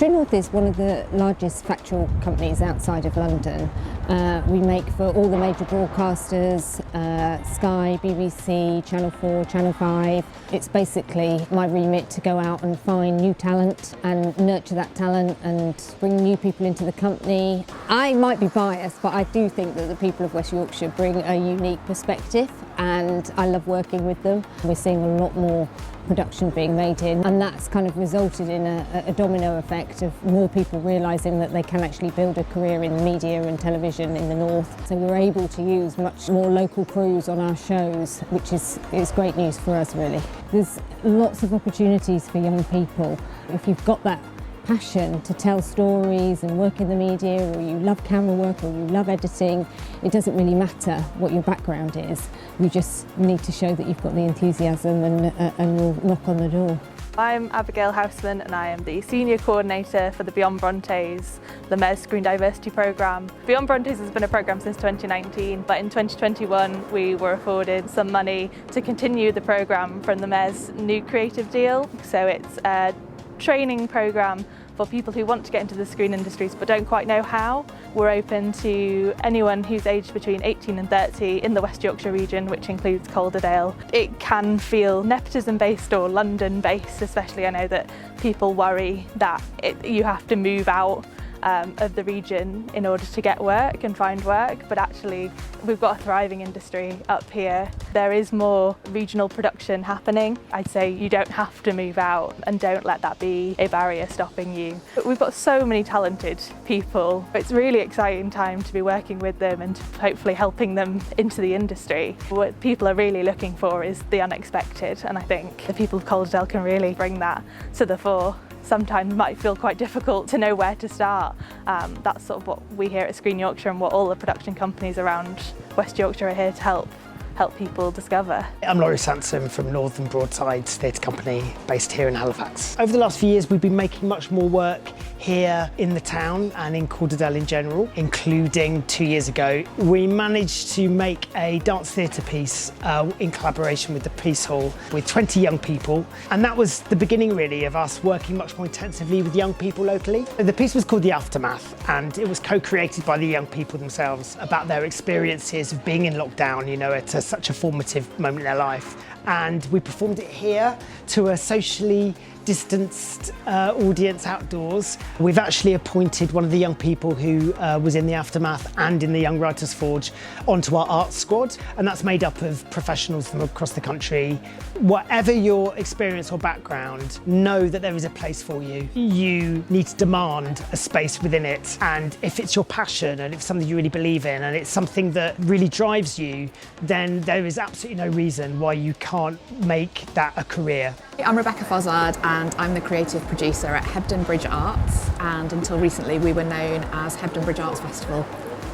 North is one of the largest factual companies outside of London. We make for all the major broadcasters, Sky, BBC, Channel 4, Channel 5. It's basically my remit to go out and find new talent and nurture that talent and bring new people into the company. I might be biased, but I do think that the people of West Yorkshire bring a unique perspective, and I love working with them. We're seeing a lot more production being made in, and that's kind of resulted in a domino effect of more people realising that they can actually build a career in media and television in the north. So we're able to use much more local crews on our shows, which is great news for us really. There's lots of opportunities for young people. If you've got that passion to tell stories and work in the media, or you love camera work, or you love editing, it doesn't really matter what your background is. You just need to show that you've got the enthusiasm and we'll knock on the door. I'm Abigail Houseman and I am the Senior Coordinator for the Beyond Brontes, the MES Screen Diversity Programme. Beyond Brontes has been a programme since 2019, but in 2021 we were afforded some money to continue the programme from the MES new creative deal. So it's a training programme for people who want to get into the screen industries but don't quite know how. We're open to anyone who's aged between 18 and 30 in the West Yorkshire region, which includes Calderdale. It can feel nepotism based or London based, especially I know that people worry that you have to move out of the region in order to get work and find work, but actually we've got a thriving industry up here. There is more regional production happening. I'd say you don't have to move out, and don't let that be a barrier stopping you. But we've got so many talented people. It's a really exciting time to be working with them and hopefully helping them into the industry. What people are really looking for is the unexpected, and I think the people of Calderdale can really bring that to the fore. Sometimes might feel quite difficult to know where to start. That's sort of what we here at Screen Yorkshire and what all the production companies around West Yorkshire are here to help people discover. I'm Laurie Sansom from Northern Broadside Theatre Company based here in Halifax. Over the last few years we've been making much more work here in the town and in Calderdale in general, including 2 years ago. We managed to make a dance theatre piece in collaboration with the Peace Hall with 20 young people, and that was the beginning really of us working much more intensively with young people locally. The piece was called The Aftermath, and it was co-created by the young people themselves about their experiences of being in lockdown, you know, at such a formative moment in their life. And we performed it here to a socially distanced audience outdoors. We've actually appointed one of the young people who was in The Aftermath and in the Young Writers Forge onto our art squad, and that's made up of professionals from across the country. Whatever your experience or background, know that there is a place for you. You need to demand a space within it, and if it's your passion and it's something you really believe in and it's something that really drives you, then there is absolutely no reason why you can't make that a career. I'm Rebecca Fozzard and I'm the creative producer at Hebden Bridge Arts, and until recently we were known as Hebden Bridge Arts Festival,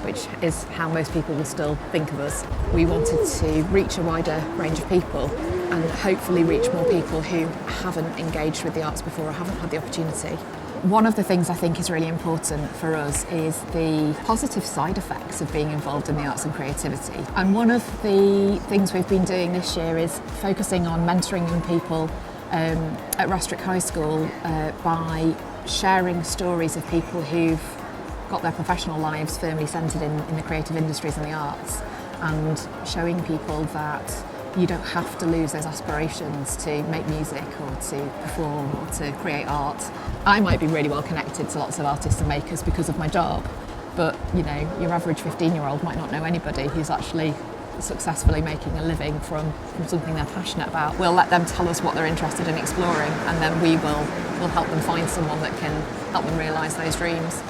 which is how most people will still think of us. We wanted to reach a wider range of people and hopefully reach more people who haven't engaged with the arts before or haven't had the opportunity. One of the things I think is really important for us is the positive side effects of being involved in the arts and creativity. And one of the things we've been doing this year is focusing on mentoring young people at Rastrick High School by sharing stories of people who've got their professional lives firmly centred in the creative industries and the arts, and showing people that you don't have to lose those aspirations to make music or to perform or to create art. I might be really well connected to lots of artists and makers because of my job, but you know, your average 15-year-old might not know anybody who's actually successfully making a living from something they're passionate about. We'll let them tell us what they're interested in exploring, and then we'll help them find someone that can help them realise those dreams.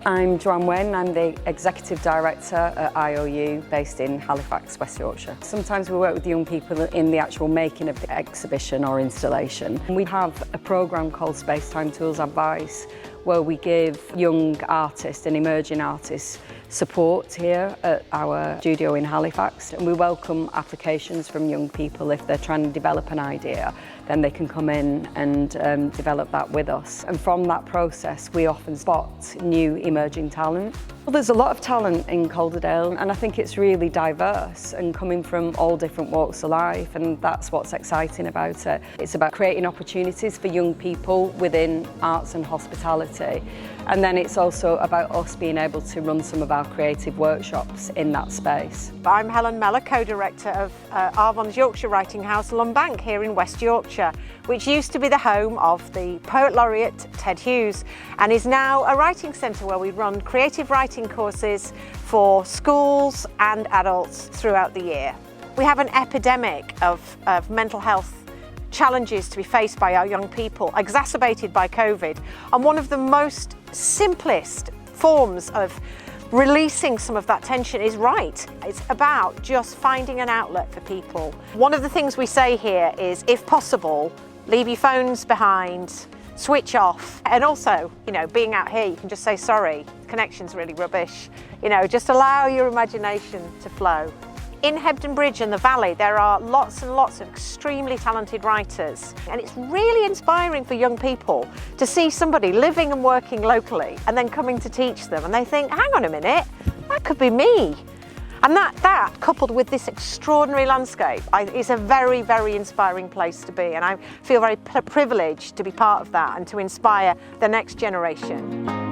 I'm Joanne Wen, I'm the Executive Director at IOU based in Halifax, West Yorkshire. Sometimes we work with young people in the actual making of the exhibition or installation. We have a programme called Space Time Tools Advice where we give young artists and emerging artists support here at our studio in Halifax, and we welcome applications from young people. If they're trying to develop an idea, then they can come in and develop that with us, and from that process we often spot new emerging talent. Well, there's a lot of talent in Calderdale, and I think it's really diverse and coming from all different walks of life, and that's what's exciting about it. It's about creating opportunities for young people within arts and hospitality, and then it's also about us being able to run some of our creative workshops in that space. I'm Helen Miller, co-director of Arvon's Yorkshire Writing House, Lumbank, here in West Yorkshire, which used to be the home of the Poet Laureate Ted Hughes and is now a writing centre where we run creative writing courses for schools and adults throughout the year. We have an epidemic of mental health challenges to be faced by our young people, exacerbated by COVID, and one of the most simplest forms of releasing some of that tension is write. It's about just finding an outlet for people. One of the things we say here is, if possible, leave your phones behind, switch off, and also, being out here, you can just say sorry, the connection's really rubbish. Just allow your imagination to flow. In Hebden Bridge and the Valley, there are lots and lots of extremely talented writers, and it's really inspiring for young people to see somebody living and working locally and then coming to teach them, and they think, hang on a minute, that could be me. And that coupled with this extraordinary landscape, is a very, very inspiring place to be, and I feel very privileged to be part of that and to inspire the next generation.